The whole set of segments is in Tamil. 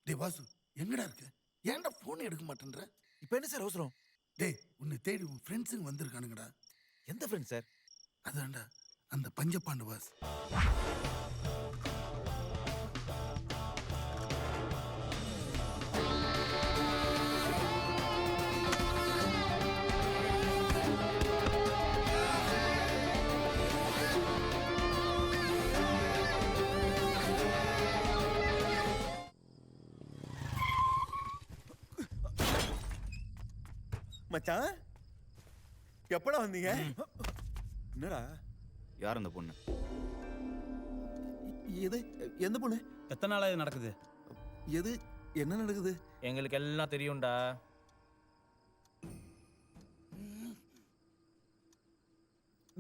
டேய் வாசு, எங்கடா இருக்க? ஏன்டா போன் எடுக்க மாட்டேன்ற? இப்போ என்ன சார் அவசரம்? டேய், உன்னை தேடி உன் ஃப்ரெண்ட்ஸுங்க வந்திருக்கானுங்கடா. எந்த ஃப்ரெண்ட் சார்? அதான்டா அந்த பஞ்சபாண்டு வாஸ். மச்சான் எப்படா வந்தீங்க? என்னடா? யார் அந்த பொண்ணு? எது? எந்த பொண்ணு? எத்தனை நாளா இது நடக்குது? எது? என்ன நடக்குது? எங்களுக்கு எல்லாம் தெரியும்டா.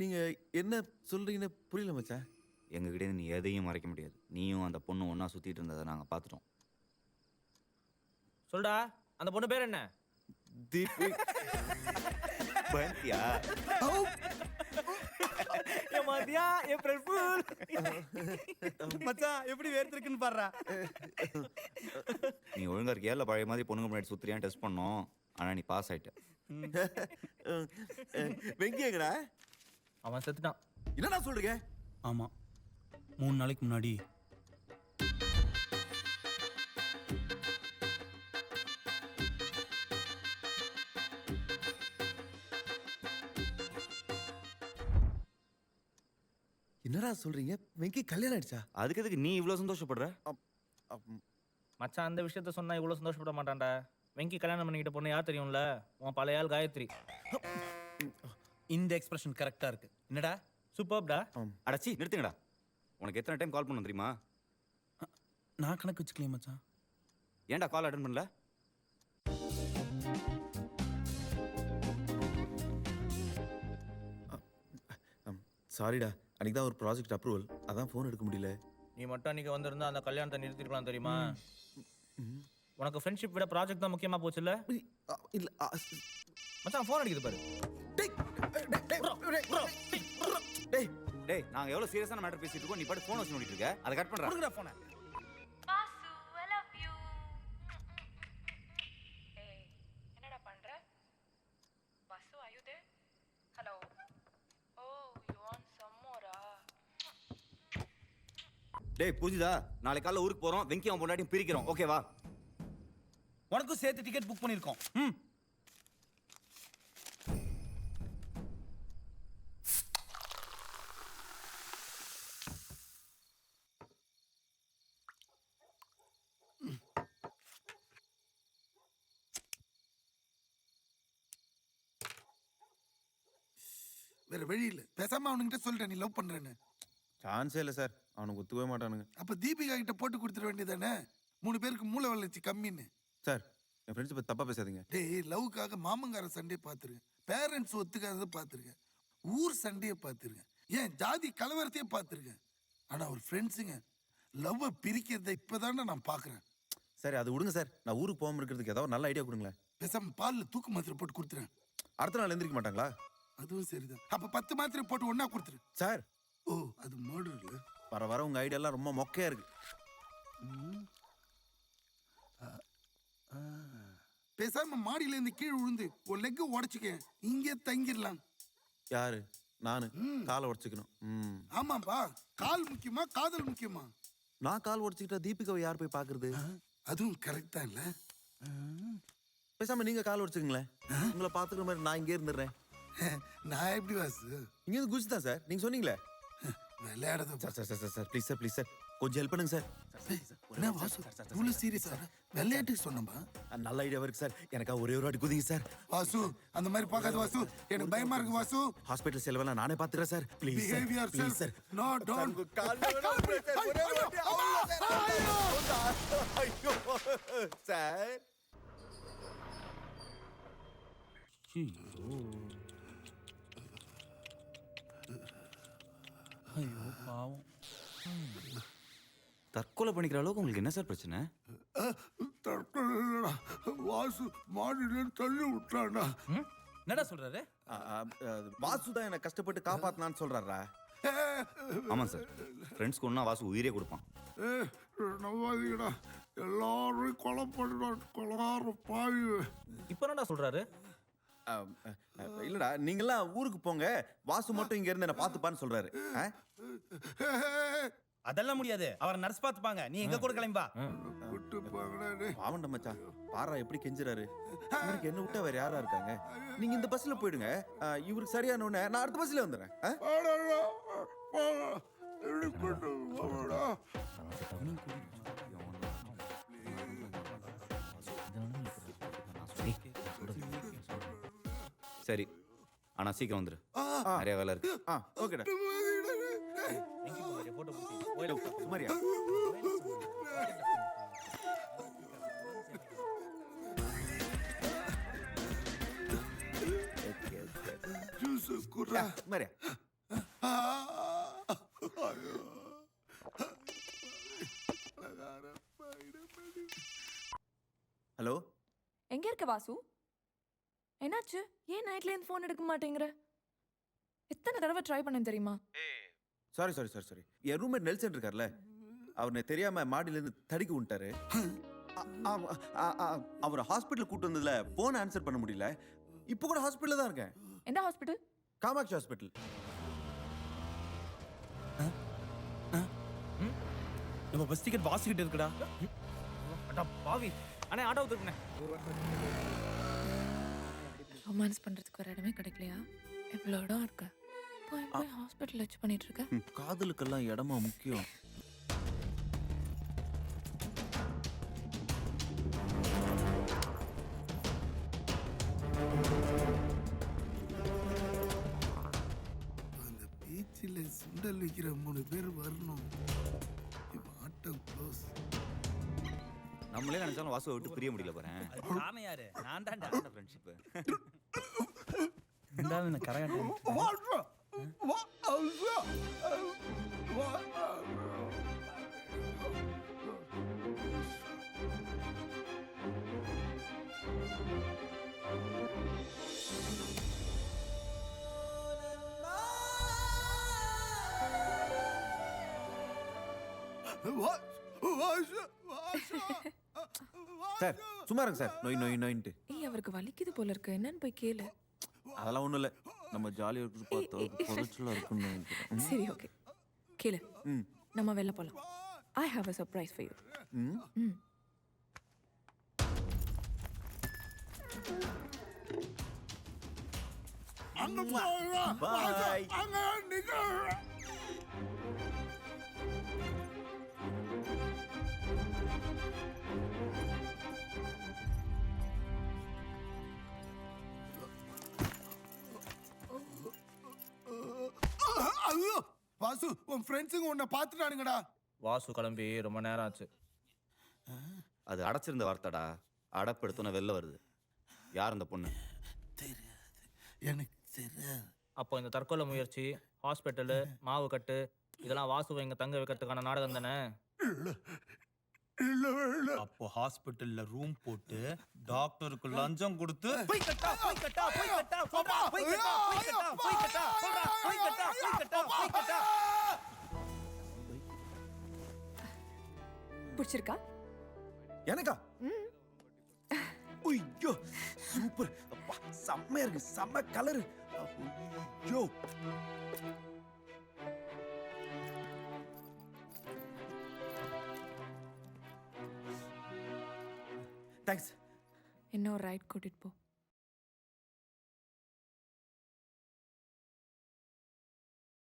நீங்க என்ன சொல்றீங்கன்னு புரியல மச்சான். எங்ககிட்ட நீ எதையும் மறைக்க முடியாது. நீயும் அந்த பொண்ணு ஒன்றா சுற்றிட்டு இருந்ததை நாங்கள் பார்த்துட்டோம். சொல்டா, அந்த பொண்ணு பேர் என்ன? தீபு. பயந்தியா? மதியா ஏப்ரல் ஃபூல். மச்சான் எப்படி வேர்த்திருக்குன்னு பாருடா. நீ ஒழுங்கா இருக்கியா இல்லை பழைய மாதிரி பொண்ணுங்க முன்னாடி சுற்றுறியான்னு டெஸ்ட் பண்ணோம். ஆனால் நீ பாஸ் ஆகிட்ட. வெங்கி எங்கடா? அவன் செத்துட்டான். என்னடா சொல்றீங்க? ஆமா, 3 நாளைக்கு முன்னாடி. என்னடா சொல்றீங்க? வெங்கி கல்யாணம் ஆயிடுச்சா? அதுக்கு எதுக்கு நீ இவ்வளோ சந்தோஷப்படுற? மச்சான் அந்த விஷயத்த சொன்னா இவ்வளவு சந்தோஷப்பட மாட்டான்டா. வெங்கி கல்யாணம் பண்ணிக்கிட்ட பொண்ணு யார் தெரியும்ல? உன் பழைய ஆள் காயத்ரி. இந்த எக்ஸ்பிரஷன் கரெக்டா இருக்கு. என்னடா சூப்பர்டா. அடச்சி நிறுத்துங்கடா. உனக்கு எத்தனை டைம் கால் பண்ண தெரியுமா? நான் கணக்கு வச்சுக்கலையே மச்சான். ஏன்டா கால் அட்டன் பண்ணல? சாரிடா, அன்னைக்கு தான் ஒரு ப்ராஜெக்ட் அப்ரூவல், அதான் ஃபோன் எடுக்க முடியல. நீ மட்டும் அன்னைக்கு வந்திருந்தா அந்த கல்யாணத்தை நிறுத்திருக்கலாம் தெரியுமா? உனக்கு ஃப்ரெண்ட்ஷிப் விட ப்ராஜெக்ட் தான் முக்கியமா போச்சுல்ல? இல்ல மச்சான் ஃபோன் அடிக்குது பாரு. டேய் டேய், நாங்கள் எவ்வளோ சீரியஸான மேட்டர் பேசிட்டு இருக்கோம். நீ பாட்டு ஃபோன் வச்சு நோண்டிட்டு இருக்க. அதை கட் பண்ணுறா. கொடுங்கடா ஃபோனை. Vasu, I love you. ஏய், என்னடா பண்ற? Vasu, are you there? Hello. Oh, you want some more? டேய் புரிஞ்சுதா? நாளைக்கு காலைல ஊருக்கு போகிறோம். வெங்கி அவன் பொண்டாட்டியும் பிரிக்கிறோம். ஓகேவா? உனக்கும் சேர்த்து டிக்கெட் புக் பண்ணிருக்கோம். வேற வழி இல்ல, பேசாம அவனுங்கிட்ட சொல்லிட்டேன் நீ லவ் பண்றேன்னு. சான்ஸே இல்லை சார், அவனுக்கு ஒத்துக்கவே மாட்டானுங்க. அப்ப தீபிகா கிட்ட போட்டு கொடுத்துட வேண்டியதானே? 3 பேருக்கு மூளை வளர்ச்சி கம்மின்னு. சார், என் ஃப்ரெண்ட்ஸ் பற்றி தப்பாக பேசாதீங்க. டேய், லவ்க்காக மாமங்கார சண்டையை பார்த்துருக்கேன், பேரண்ட்ஸ் ஒத்துக்காததை பார்த்துருக்கேன், ஊர் சண்டையை பார்த்துருக்கேன், ஏன் ஜாதி கலவரத்தையே பார்த்துருக்கேன். ஆனா ஒரு ஃப்ரெண்ட்ஸுங்க லவ்வை பிரிக்கிறத இப்பதானே நான் பார்க்குறேன். சரி அது விடுங்க சார், நான் ஊருக்கு போகாமல் இருக்கிறதுக்கு ஏதாவது நல்ல ஐடியா கொடுங்களேன். பேசாம பாலில் தூக்கு மாத்திரை போட்டு கொடுத்துறேன். அடுத்த நாள் எந்திரிக்க மாட்டாங்களா? அதுவும் சரிதான். அப்ப 10 மாத்திரை போட்டு ஒன்னா கொடுத்துரு. சார், ஓ அது மர்டர் இல்ல. வர வர உங்கள் ஐடியாலாம் ரொம்ப மொக்கையா இருக்கு. பேசாம மாடியில இருந்து கீழே விழுந்து ஒரு லெக் உடைச்சுக்க, இங்கே தங்கிடலாம். யாரு? நானு காலை உடச்சிக்கணும். ஆமாப்பா, கால் முக்கியமா காதல் முக்கியமா? நான் கால் உடச்சிக்கிட்டா தீபிகாவை யார் போய் பாக்குறது? அதுவும் கரெக்ட் தான் இல்ல. பேசாம நீங்க கால் உடச்சுக்கங்களேன், உங்களை பாத்துக்கிற மாதிரி நான் இங்கே இருந்துடுறேன். நான் எப்படி வாசு? இங்க இருந்து குச்சி தான் சார், நீங்க சொன்னீங்களே. விளையாடாத sir sir sir sir please sir, please sir, கொஞ்சம் ஹெல்ப் பண்ணுங்க சார். என்ன வாசு இவ்வளவு சீரியஸா? விளையாட்டுக்கு சொன்னப்பா. நல்ல ஐடியா இருக்கு சார், எனக்கா ஒரே ஒரு வாட்டி குதிங்க சார். வாசு அந்த மாதிரி பார்க்காத வாசு, எனக்கு பயமா இருக்கு வாசு. ஹாஸ்பிடல் செலவெல்லாம் நானே பாத்துக்கிறேன் sir. Please sir, behaviour please sir. No don't. Sir ஐயோ பாவம். தற்கொலை பண்ணிக்கிற அளவுக்கு உங்களுக்கு என்ன சார் பிரச்சனை? வாசு மாடியில தள்ளி விட்டானா? என்னடா சொல்றாரு? வாசு தான் என்னை கஷ்டப்பட்டு காப்பாத்தினான்னு சொல்றாரா? ஆமாம் சார், ஃப்ரெண்ட்ஸ்க்கு ஒன்றா வாசு உயிரே கொடுப்பான். நம்பாதீங்கடா, எல்லாரும் கொலை பண்ணுறான் கொலகார பாவி. இப்போ என்னடா சொல்றாரு? இல்லடா நீங்கெல்லாம் ஊருக்கு போங்க, வாசு மட்டும் இங்க இருந்து என்ன பாத்துப்பான்னு சொல்றாரு. அதெல்லாம் முடியாது, அவர் நர்ஸ் பாத்துப்பாங்க, நீ எங்க கூட கிளம்பா. விட்டு போங்கடா டேய். பாவண்ட மச்சான், பாரா எப்படி கெஞ்சுறாரு. இவருக்கு என்ன விட்டா வேற யாரா இருக்காங்க? நீங்க இந்த பஸ்ல போயிடுங்க, இவருக்கு சரியான உடனே நான் அடுத்த பஸ்ல வந்துடுறேன். வாடா, வாடா. என்னை கூட்டு போங்கடா. சரி ஆனா சீக்கிரம் வந்துரு, நிறைய வேலை இருக்கு. ஓகேடா. போட்டோ பிடிச்சி சுமாரியா ஜூஸ் குடுறா. சுமாரியா. ஹலோ, எங்க இருக்க வாசு? என்னாச்சு? ஏன் நைட்ல இருந்து ஃபோன் எடுக்க மாட்டேங்கிற? எத்தனை தடவை ட்ரை பண்ணேன் தெரியுமா? Sorry sorry sorry sorry. என் ரூம்மேட் நெல்சன் இருக்கார்ல, அவனை தெரியாம மாடியில இருந்து தடுக்கி விட்டாரு. அவர் ஹாஸ்பிட்டல் கூட்டு வந்ததுல போன் ஆன்சர் பண்ண முடியல. இப்போ கூட ஹாஸ்பிட்டல்ல தான் இருக்கேன். எந்த ஹாஸ்பிட்டல்? காமாட்சி ஹாஸ்பிட்டல். நம்ம பஸ் டிக்கெட் வாசிக்கிட்டு இருக்குடா. அடா பாவி. அண்ணே ஆட்டோ திருப்பினே. ரொமான்ஸ் பண்றதுக்கு ஒரு இடமே கிடைக்கலையா? எவ்வளோ இடம் இருக்கு. போய் போய் ஹாஸ்பிட்டல் வச்சு பண்ணிட்டு இருக்க. காதலுக்கெல்லாம் இடமா முக்கியம். அந்த பீச்சில் சுண்டல் விற்கிற 3 பேர் வரணும். இப்போ ஆட்டம் க்ளோஸ். நம்மளே நினைச்சாலும் வாசுவை விட்டு பிரிய முடியல போறேன். காரணம் யாரு? நான் தான்டா. ஃப்ரெண்ட்ஷிப் இருந்தாலும் இந்த கரகாட்டம் சார் சும்மா இருங்க சார். நோய் நோய் நோயின்ட்டு. ஏய் அவருக்கு வலிக்குது போல இருக்கு. என்னன்னு போய் கேளு. அதெல்லாம் ஒண்ணும் இல்ல, நம்ம ஜாலியா இருக்கு பார்த்தா பொருட்களா இருக்குன்னு நினைக்கிறேன். சரி ஓகே கேளு. ம். நம்ம வெளில போலாம். I have a surprise for you. ம். அங்க போறா. Bye. அங்க நிக்க. ஐயோ வாசு, உன் ஃப்ரெண்ட்ஸுங்க உன்னை பார்த்துட்டானுங்கடா. வாசு கிளம்பி ரொம்ப நேரம் ஆச்சு. அது அடைச்சிருந்த வார்த்தைடா, அடப்படுத்தோன்னு வெளில வருது. யார் அந்த பொண்ணு? தெரியாது, எனக்கு தெரியாது. அப்போ இந்த தற்கொலை முயற்சி, ஹாஸ்பிட்டலு, மாவு கட்டு இதெல்லாம் வாசுவை இங்க தங்க வைக்கிறதுக்கான நாடகம் தானே? இல்ல இல்ல. அப்போ ஹாஸ்பிட்டல்ல ரூம் போட்டு டாக்டருக்கு லஞ்சம் கொடுத்து பிடிச்சிருக்கா? எனக்கா? ஐயோ சூப்பர். அப்பா செம்மையா இருக்கு, செம்ம கலர். ஐயோ தேங்க்ஸ். இன்னும் ரைட் கூட்டிட்டு போ.